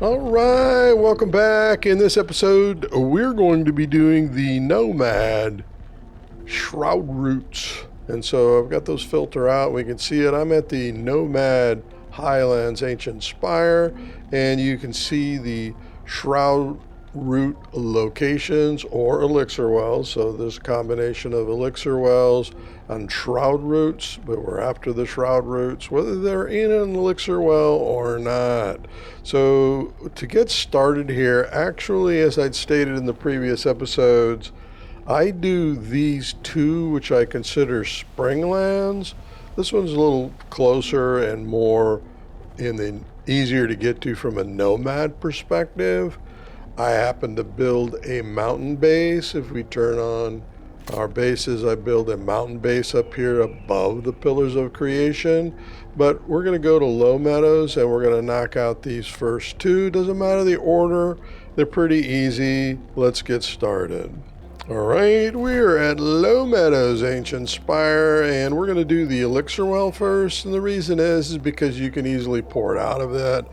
All right, welcome back. In this episode, we're going to be doing the Nomad Shroud Roots. And so I've got those filter out. We can see it. I'm at the Nomad Highlands Ancient Spire, and you can see the Shroud Root locations or elixir wells. So there's a combination of elixir wells and Shroud Roots, but we're after the Shroud Roots, whether they're in an elixir well or not. So to get started here, actually, as I'd stated in the previous episodes, I do these two, which I consider springlands. This one's a little closer and more easier to get to from a nomad perspective. I happen to build a mountain base. If we turn on our bases, I build a mountain base up here above the pillars of creation. But we're going to go to low meadows and we're going to knock out these first two. Doesn't matter the order, they're pretty easy. Let's get started. All right, we're at Low Meadows Ancient Spire, and we're going to do the elixir well first. And the reason is because you can easily pour it out of that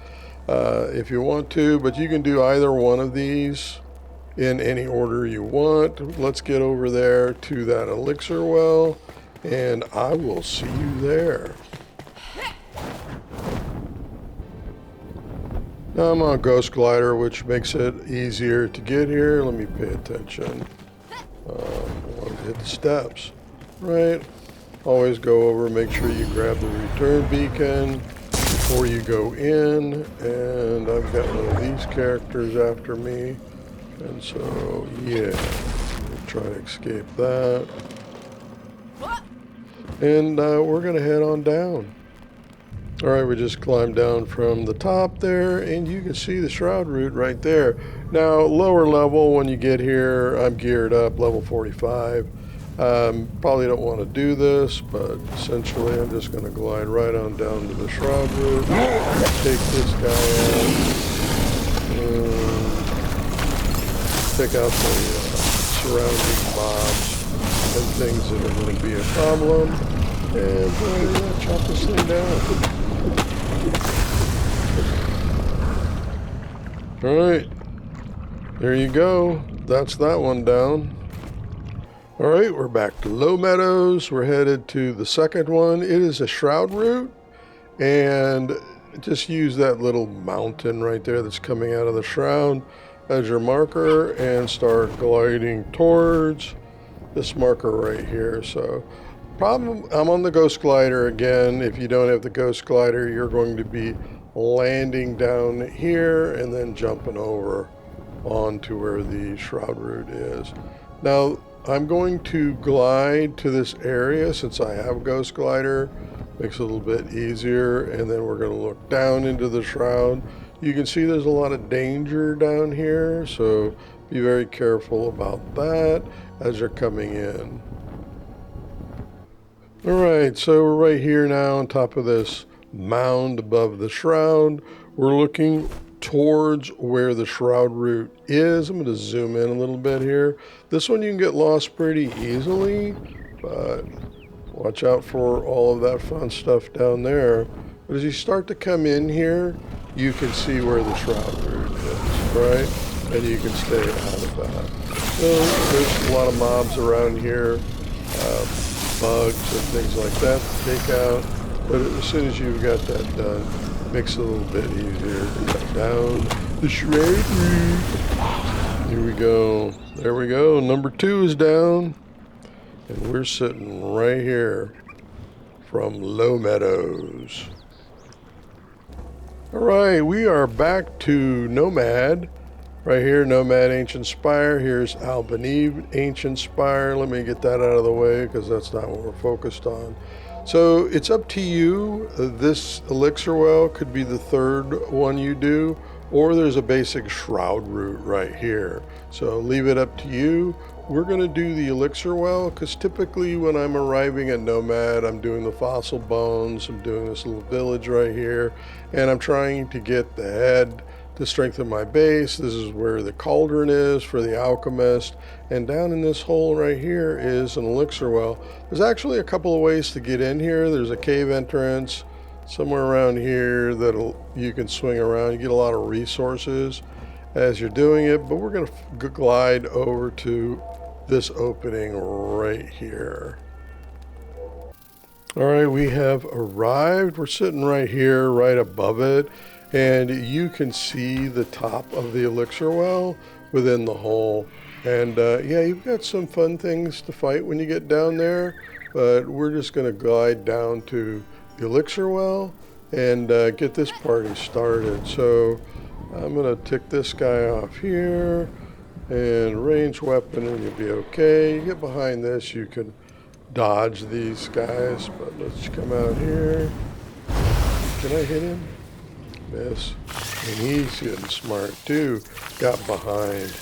if you want to, but you can do either one of these in any order you want. Let's get over there to that elixir well, and I will see you there. Now I'm on Ghost Glider, which makes it easier to get here. Let me pay attention. I want to hit the steps, right? Always go over, make sure you grab the return beacon before you go in. And I've got one of these characters after me. And so, yeah, we'll try to escape that. And we're going to head on down. All right, we just climbed down from the top there, and you can see the Shroud Root right there. Now, lower level, when you get here, I'm geared up, level 45. Probably don't want to do this, but essentially I'm just going to glide right on down to the Shroud Root. Take this guy out. Take out the surrounding mobs and things that are going to be a problem. And chop this thing down. Alright, there you go. That's that one down. Alright, we're back to Low Meadows. We're headed to the second one. It is a Shroud Root, and just use that little mountain right there that's coming out of the shroud as your marker and start gliding towards this marker right here. So I'm on the Ghost Glider again. If you don't have the Ghost Glider, you're going to be landing down here and then jumping over onto where the Shroud Root is. Now, I'm going to glide to this area since I have Ghost Glider. Makes it a little bit easier, and then we're going to look down into the Shroud. You can see there's a lot of danger down here, so be very careful about that as you're coming in. Alright, so we're right here now on top of this mound above the Shroud. We're looking towards where the Shroud Root is. I'm going to zoom in a little bit here. This one you can get lost pretty easily, but watch out for all of that fun stuff down there. But as you start to come in here, you can see where the Shroud Root is, right? And you can stay out of that. So there's a lot of mobs around here, bugs and things like that to take out. But as soon as you've got that done, it makes it a little bit easier to cut down the Shroud Root. Here we go. There we go. Number 2 is down. And we're sitting right here from Low Meadows. Alright, we are back to Nomad. Right here, Nomad Ancient Spire. Here's Albany Ancient Spire. Let me get that out of the way because that's not what we're focused on. So it's up to you. This elixir well could be the third one you do, or there's a basic Shroud Root right here. So leave it up to you. We're going to do the elixir well because typically when I'm arriving at Nomad, I'm doing the fossil bones. I'm doing this little village right here, and I'm trying to get the head to strengthen my base. This is where the cauldron is for the alchemist, and down in this hole right here is an elixir well. There's actually a couple of ways to get in here. There's a cave entrance, somewhere around here that you can swing around. You get a lot of resources as you're doing it, but we're going to glide over to this opening right here. All right, we have arrived. We're sitting right here, right above it, and you can see the top of the elixir well within the hole. And yeah, you've got some fun things to fight when you get down there, but we're just going to glide down to the elixir well and get this party started. So I'm going to tick this guy off here and range weapon, and you'll be okay. You get behind this, you can dodge these guys, but let's come out here. Can I hit him? Miss. And he's getting smart too. Got behind.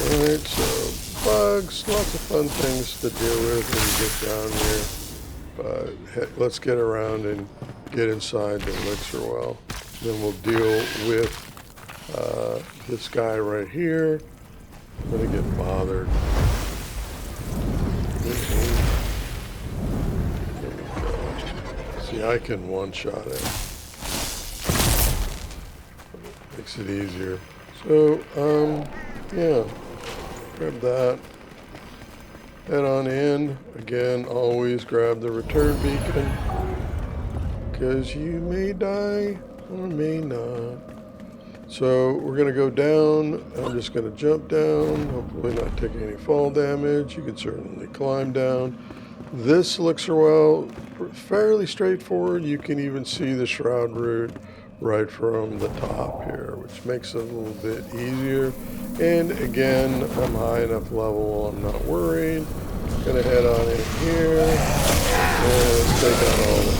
Alright, so bugs, lots of fun things to deal with when you get down here. But let's get around and get inside the elixir well. Then we'll deal with this guy right here. I'm gonna get bothered. See, I can one-shot it. Makes it easier. So, yeah, grab that. Head on in. Again, always grab the return beacon, because you may die or may not. So we're going to go down. I'm just going to jump down, hopefully not taking any fall damage. You can certainly climb down. This elixir well, fairly straightforward. You can even see the Shroud Root right from the top here, which makes it a little bit easier. And again, I'm high enough level, I'm not worried. Gonna head on in here and take out all of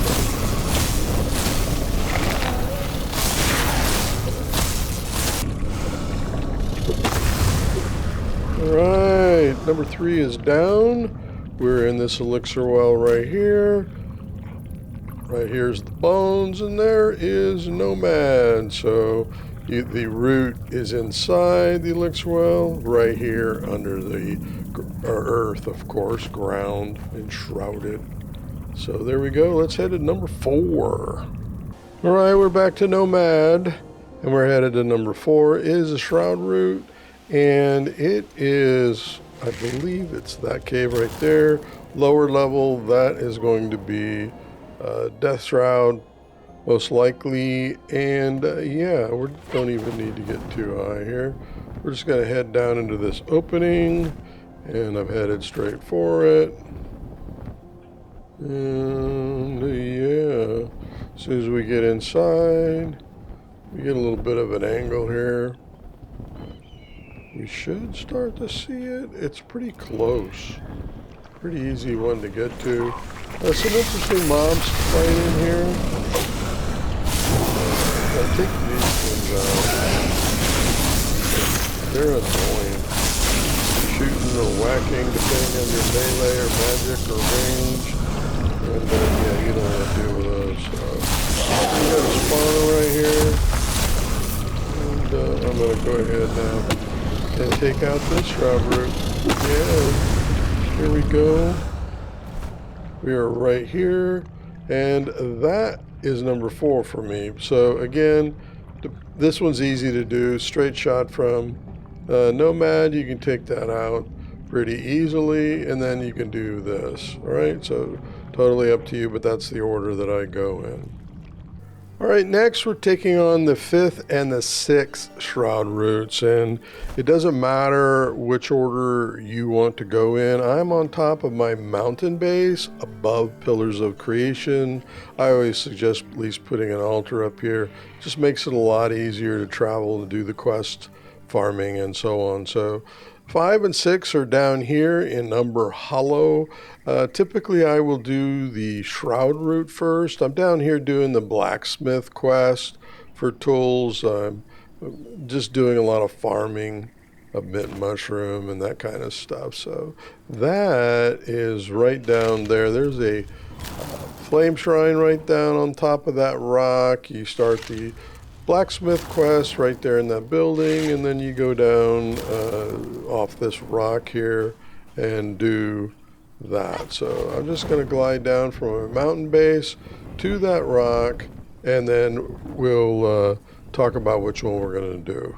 them. Alright, number 3 is down. We're in this elixir well right here. Right here's the bones, and there is Nomad. So the root is inside the elixir well, right here under the earth, of course, ground, enshrouded. So there we go. Let's head to number 4. All right, we're back to Nomad, and we're headed to number 4. It is a Shroud Root, and it is, I believe it's that cave right there. Lower level, that is going to be Death Shroud, most likely. And yeah, we don't even need to get too high here. We're just going to head down into this opening, and I'm headed straight for it. And yeah, as soon as we get inside, we get a little bit of an angle here. We should start to see it. It's pretty close. Pretty easy one to get to. Some interesting mobs to fight in here. I'll take these ones out. They're annoying. Shooting or whacking depending on your melee or magic or range. And yeah, you don't want to deal with those. We got a spawner right here. And I'm going to go ahead now and take out this Shroud Root. Yeah, here we go. We are right here, and that is number 4 for me. So again, this one's easy to do. Straight shot from Nomad. You can take that out pretty easily, and then you can do this. All right, so totally up to you, but that's the order that I go in. All right, next we're taking on the 5th and the 6th Shroud Roots, and it doesn't matter which order you want to go in. I'm on top of my mountain base above Pillars of Creation. I always suggest at least putting an altar up here. Just makes it a lot easier to travel and do the quest farming and so on. So 5 and 6 are down here in Umber Hollow. Typically I will do the Shroud Root first. I'm down here doing the blacksmith quest for tools. I'm just doing a lot of farming of mint mushroom and that kind of stuff. So that is right down there. There's a flame shrine right down on top of that rock. You start the blacksmith quest right there in that building, and then you go down off this rock here and do that. So I'm just going to glide down from a mountain base to that rock, and then we'll talk about which one we're going to do.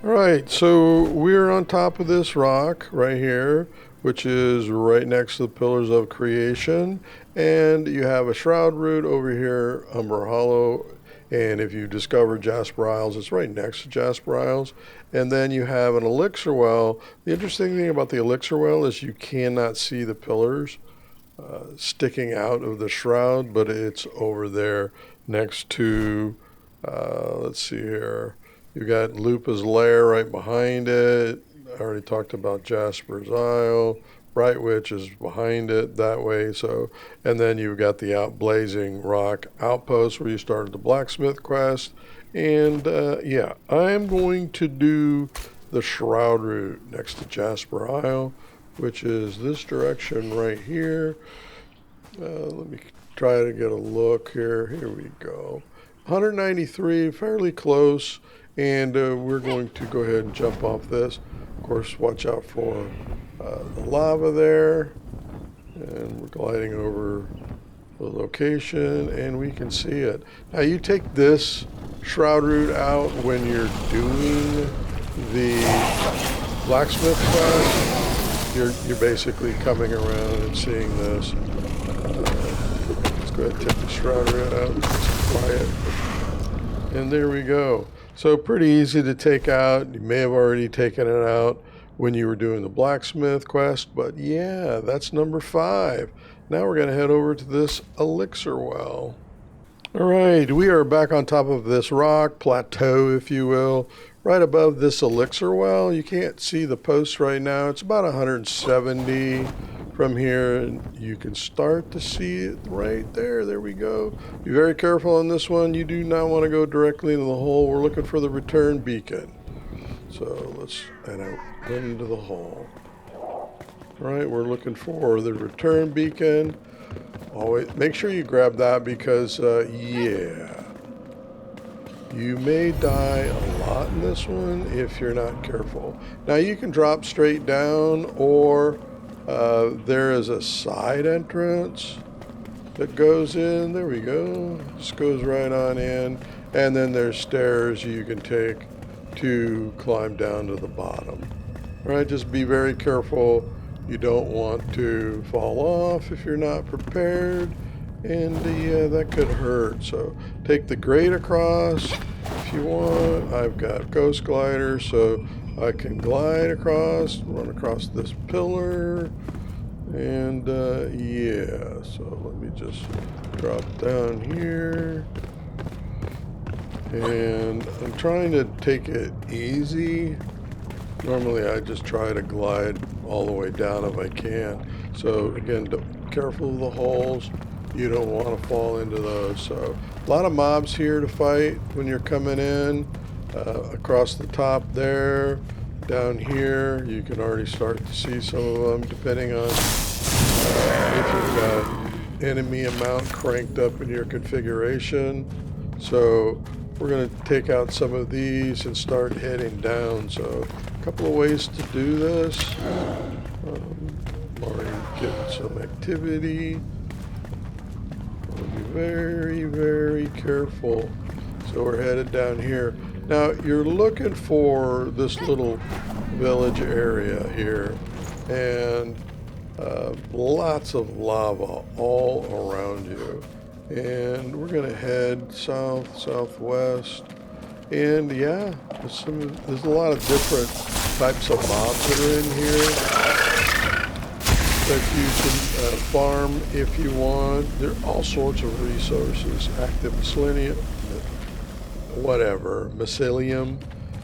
All right, so we're on top of this rock right here, which is right next to the Pillars of Creation, and you have a Shroud Root over here, Umber Hollow, and if you discover Jasper Isles, it's right next to Jasper Isles, and then you have an elixir well. The interesting thing about the elixir well is you cannot see the pillars sticking out of the shroud, but it's over there next to, let's see here, you got Lupa's Lair right behind it. I already talked about Jasper's Isle. Bright Witch is behind it that way. So, and then you've got the Outblazing Rock Outpost where you started the blacksmith quest. And yeah, I'm going to do the Shroud Root next to Jasper Isle, which is this direction right here. Let me try to get a look here. Here we go. 193, fairly close. And we're going to go ahead and jump off this. Of course, watch out for the lava there. And we're gliding over the location, and we can see it. Now, you take this Shroud Root out when you're doing the blacksmith quest. You're basically coming around and seeing this. Let's go ahead and take the Shroud Root out. It's quiet. And there we go. So pretty easy to take out. You may have already taken it out when you were doing the blacksmith quest, but yeah, that's number 5. Now we're going to head over to this elixir well. All right, we are back on top of this rock plateau, if you will, right above this elixir well. You can't see the post right now. It's about 170 from here, and you can start to see it right there. There we go. Be very careful on this one. You do not want to go directly into the hole. We're looking for the return beacon. So let's head out into the hole. All right, we're looking for the return beacon. Always make sure you grab that because, yeah, you may die a lot in this one if you're not careful. Now you can drop straight down, or there is a side entrance that goes in. There we go. Just goes right on in. And then there's stairs you can take to climb down to the bottom. All right, just be very careful. You don't want to fall off if you're not prepared. And yeah, that could hurt. So take the grate across if you want. I've got Ghost Glider, so I can glide across, run across this pillar. And yeah, so let me just drop down here. And I'm trying to take it easy. Normally I just try to glide all the way down if I can. So again, careful of the holes. You don't want to fall into those. So a lot of mobs here to fight when you're coming in. Across the top there, down here, you can already start to see some of them depending on if you've got enemy amount cranked up in your configuration. So we're going to take out some of these and start heading down. So a couple of ways to do this. Already getting some activity. Be very, very careful. So we're headed down here. Now you're looking for this little village area here, and lots of lava all around you. And we're gonna head south, southwest. And yeah, there's a lot of different types of mobs that are in here that you can farm if you want. There are all sorts of resources, active mycelium, whatever, mycelium,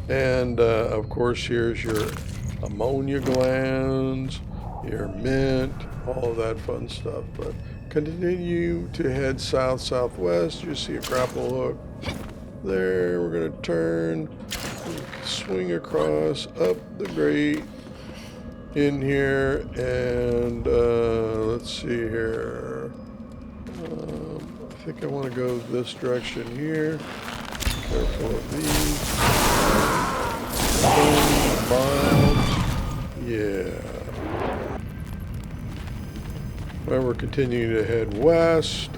and of course here's your ammonia glands, your mint, all of that fun stuff. But continue to head south, southwest. You see a grapple hook there. We're going to turn, swing across, up the grate in here, and let's see here. I think I want to go this direction here. Careful of these. Bombs. Yeah. Well, we're continuing to head west.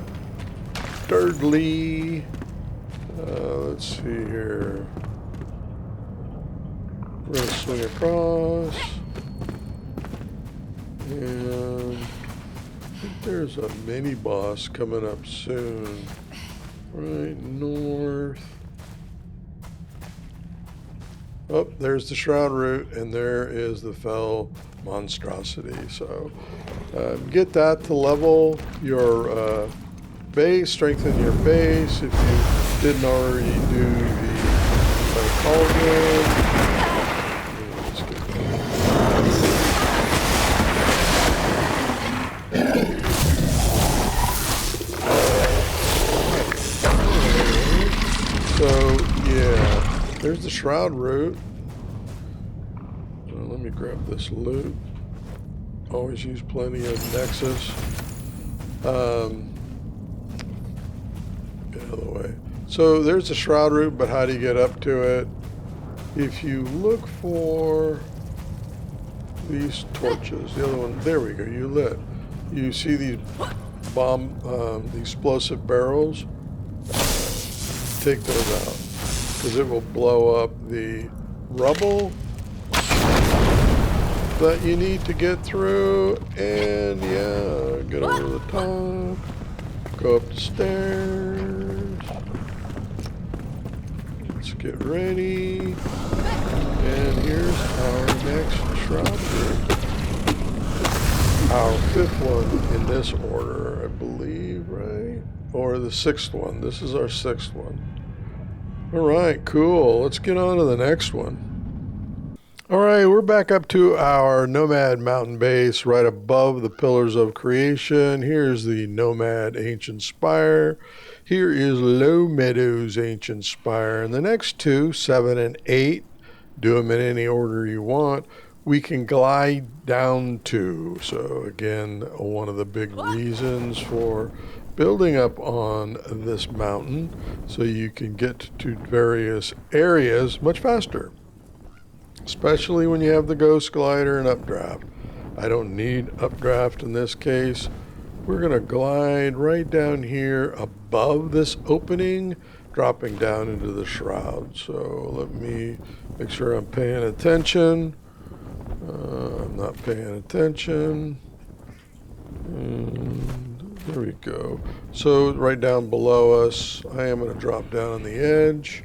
sturdily. Let's see here. We're going to swing across. And I think there's a mini boss coming up soon. Right north. Oh, there's the Shroud Root, and there is the fell monstrosity. So get that to level your base, strengthen your base. If you didn't already do the cauldron. So, yeah, there's the Shroud Root. Let me grab this loot. Always use plenty of Nexus. Get out of the way. So there's the Shroud Root, but how do you get up to it? If you look for these torches, the other one, there we go, you lit. You see these the explosive barrels? Take those out, because it will blow up the rubble that you need to get through. And yeah, get over the top, go up the stairs. Let's get ready. And here's our next Shroud Root. Our 5th one in this order, I believe, right? Or the 6th one. This is our 6th one. All right, cool. Let's get on to the next one. All right, we're back up to our Nomad mountain base right above the Pillars of Creation. Here's the Nomad Ancient Spire. Here is Low Meadows Ancient Spire. And the next two, 7 and 8, do them in any order you want, we can glide down to. So again, one of the big reasons for building up on this mountain, so you can get to various areas much faster, especially when you have the Ghost Glider and Updraft. I don't need Updraft in this case. We're going to glide right down here above this opening, dropping down into the shroud. So let me make sure I'm paying attention. I'm not paying attention. There we go. So right down below us, I am going to drop down on the edge.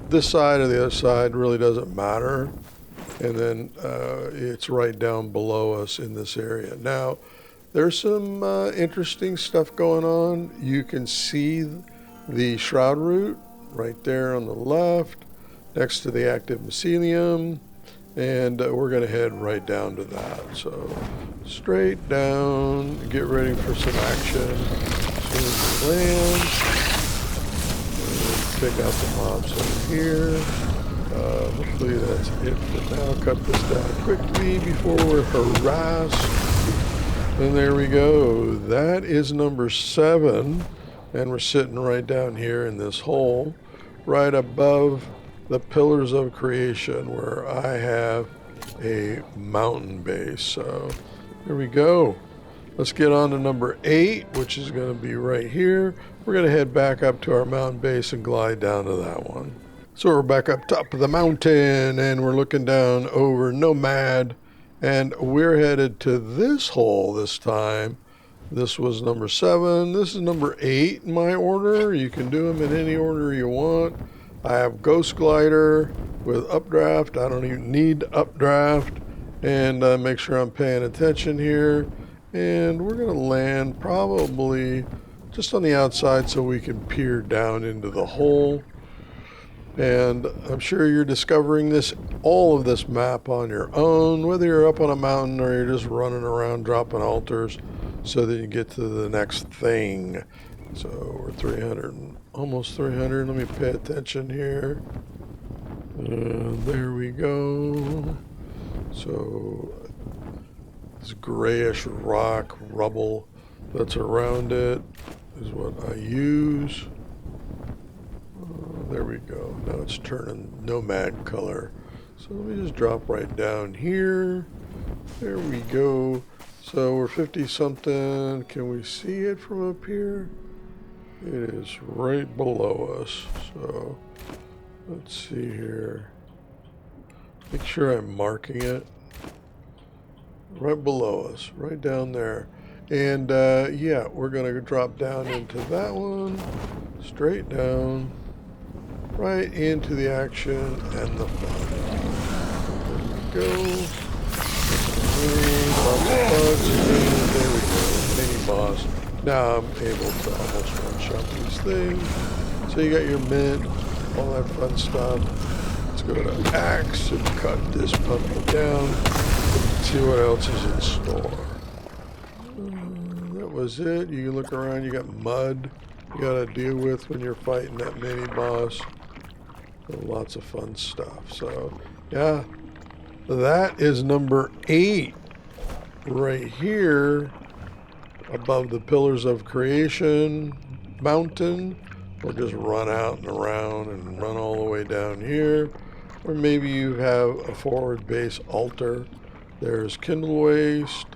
This side or the other side really doesn't matter. And then it's right down below us in this area. Now, there's some interesting stuff going on. You can see the Shroud Root right there on the left, next to the active mycelium. And we're going to head right down to that. So straight down, get ready for some action. As soon as we land, take out the mobs over here. Hopefully that's it for now. Cut this down quickly before we're harassed. And there we go. That is number 7. And we're sitting right down here in this hole, right above the Pillars of Creation, where I have a mountain base. So here we go. Let's get on to number 8, which is going to be right here. We're going to head back up to our mountain base and glide down to that one. So we're back up top of the mountain, and we're looking down over Nomad, and we're headed to this hole this time. This was number 7. This is number 8 in my order. You can do them in any order you want. I have Ghost Glider with Updraft. I don't even need Updraft. And make sure I'm paying attention here. And we're going to land probably just on the outside so we can peer down into the hole. And I'm sure you're discovering all of this map on your own, whether you're up on a mountain or you're just running around dropping altars so that you get to the next thing. So we're 300, almost 300. Let me pay attention here. There we go. So this grayish rock rubble that's around it is what I use. There we go. Now it's turning nomad color. So let me just drop right down here. There we go. So we're 50 something. Can we see it from up here? It is right below us. So let's see here. Make sure I'm marking it. Right below us, right down there. And yeah, we're going to drop down into that one. Straight down. Right into the action and the fun. There we go. And there we go. Mini boss. Now I'm able to almost one-shot these things. So you got your mint, all that fun stuff. Let's go to axe and cut this puppy down. See what else is in store. That was it. You can look around. You got mud you got to deal with when you're fighting that mini boss. Lots of fun stuff. So yeah, that is number 8 right here above the Pillars of Creation mountain. Or just run out and around and run all the way down here. Or maybe you have a forward base altar. There's Kindle Waste,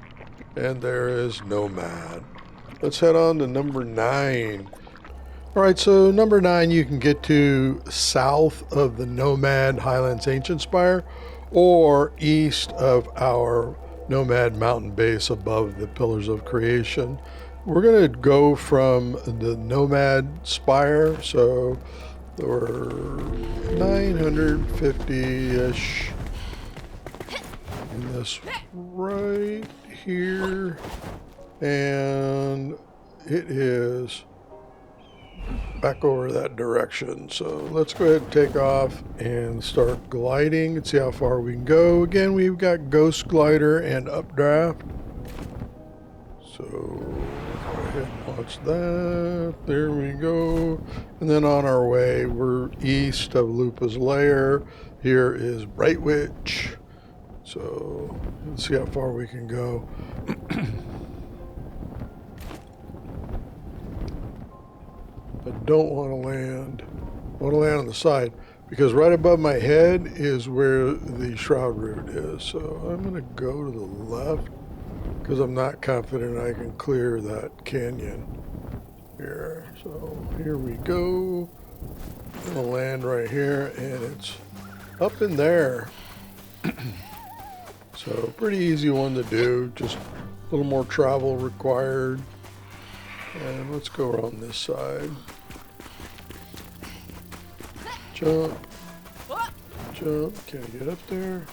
and there is Nomad. Let's head on to number 9. All right, so number 9 you can get to south of the Nomad Highlands Ancient Spire, or east of our Nomad mountain base above the Pillars of Creation. We're going to go from the Nomad Spire, so we're 950-ish. And this right here, and it is back over that direction. So let's go ahead and take off and start gliding and see how far we can go. Again, we've got Ghost Glider and Updraft. So go ahead and launch that. There we go. And then on our way, we're east of Lupa's Lair. Here is Bright Witch. So let's see how far we can go. I don't want to land. I want to land on the side because right above my head is where the Shroud Root is. So I'm going to go to the left because I'm not confident I can clear that canyon here. So here we go. I'm going to land right here, and it's up in there. So pretty easy one to do, just a little more travel required. And let's go around this side. Jump. Jump. Can I get up there?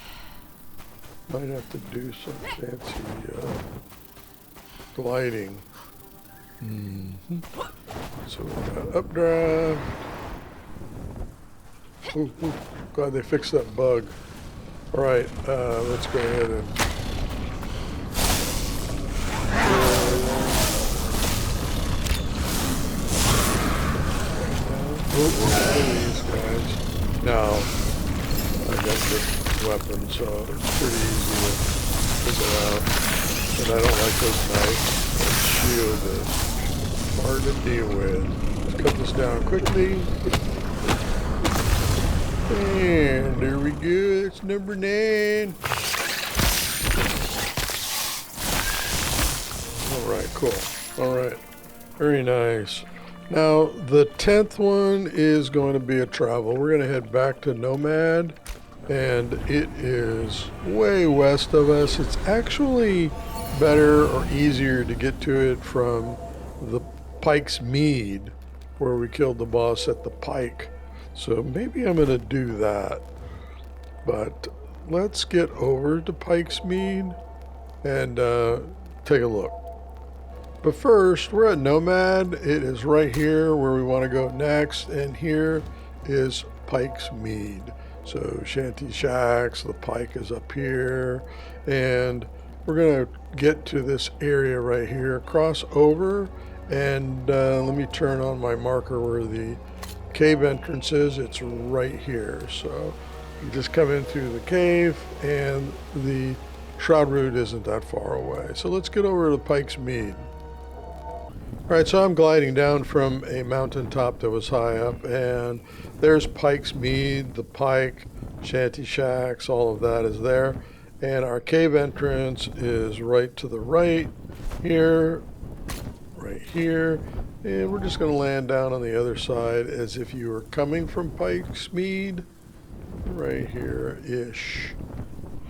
Might have to do some fancy gliding. So we got updraft. Ooh, glad they fixed that bug. All right, let's go ahead and these guys. Now, I got this weapon, so it's pretty easy to figure out. But I don't like those knives. That shield is hard to deal with. Let's cut this down quickly. And there we go. It's number 9. All right, cool. All right, very nice. Now, the 10th one is going to be a travel. We're going to head back to Nomad, and it is way west of us. It's actually better or easier to get to it from the Pike's Mead, where we killed the boss at the Pike. So maybe I'm going to do that. But let's get over to Pike's Mead and take a look. But first, we're at Nomad. It is right here where we want to go next. And here is Pike's Mead. So Shanty Shacks, the Pike is up here. And we're going to get to this area right here. Cross over. And let me turn on my marker where the cave entrance is. It's right here. So you just come in through the cave. And the Shroud Root isn't that far away. So let's get over to Pike's Mead. All right, so I'm gliding down from a mountaintop that was high up, and there's Pike's Mead, the Pike, Shanty Shacks, all of that is there. And our cave entrance is right to the right here, right right here. And we're just going to land down on the other side as if you were coming from Pike's Mead. Right here-ish.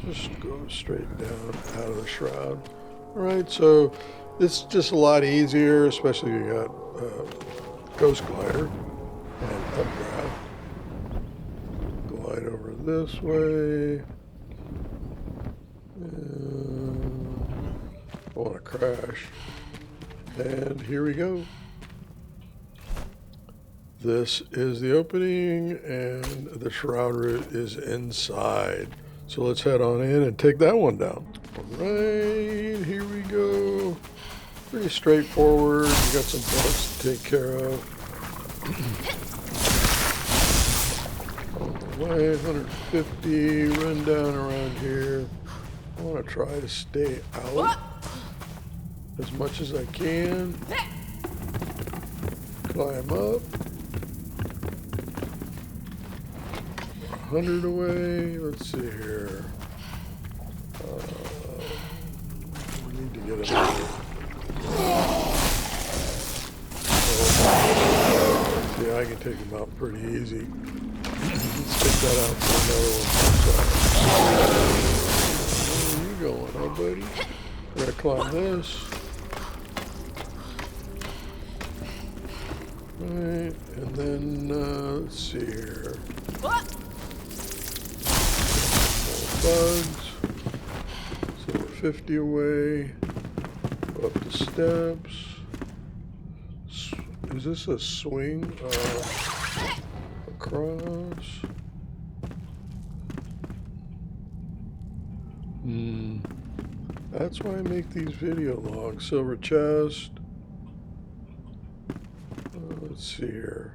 Just go straight down out of the shroud. Alright, so it's just a lot easier, especially if you got Ghost Glider and Updraft. Glide over this way. I want to crash. And here we go. This is the opening, and the Shroud Root is inside. So let's head on in and take that one down. All right, here we go. Pretty straightforward. We got some bugs to take care of. All right, 150. Run down around here. I want to try to stay out as much as I can. Climb up. 100 away. Let's see here. We need to get it out. Yeah, I can take him out pretty easy. Let's take that out for another one. Where are you going, huh, buddy? We're gonna climb this. Right, and then let's see here. Bugs. So we're 50 away. Go up the steps. Is this a swing across? That's why I make these video logs. Silver chest. Let's see here.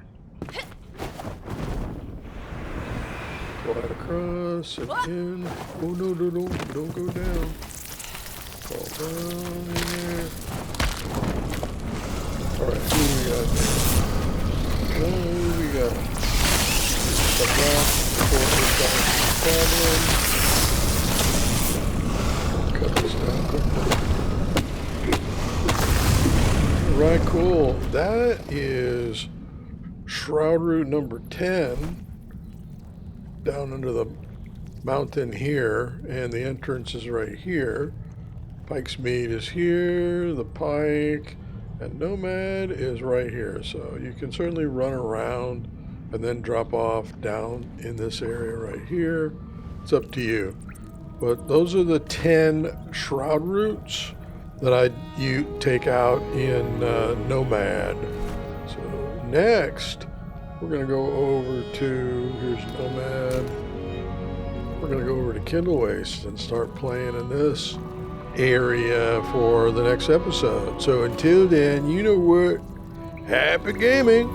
Glide across and in. Oh no, no, no, don't go down. Fall down in there. Alright, who do we got there? Oh, we got a block for the problem. Cut this down quickly. Alright, cool. That is Shroud Root number 10. Down under the mountain here, and the entrance is right here. Pike's Mead is here, the Pike, and Nomad is right here. So you can certainly run around and then drop off down in this area right here. It's up to you. But those are the 10 Shroud Roots that you take out in Nomad. So next, we're going to go over to, here's Nomad. We're going to go over to Kindle Waste and start playing in this area for the next episode. So until then, you know what? Happy gaming!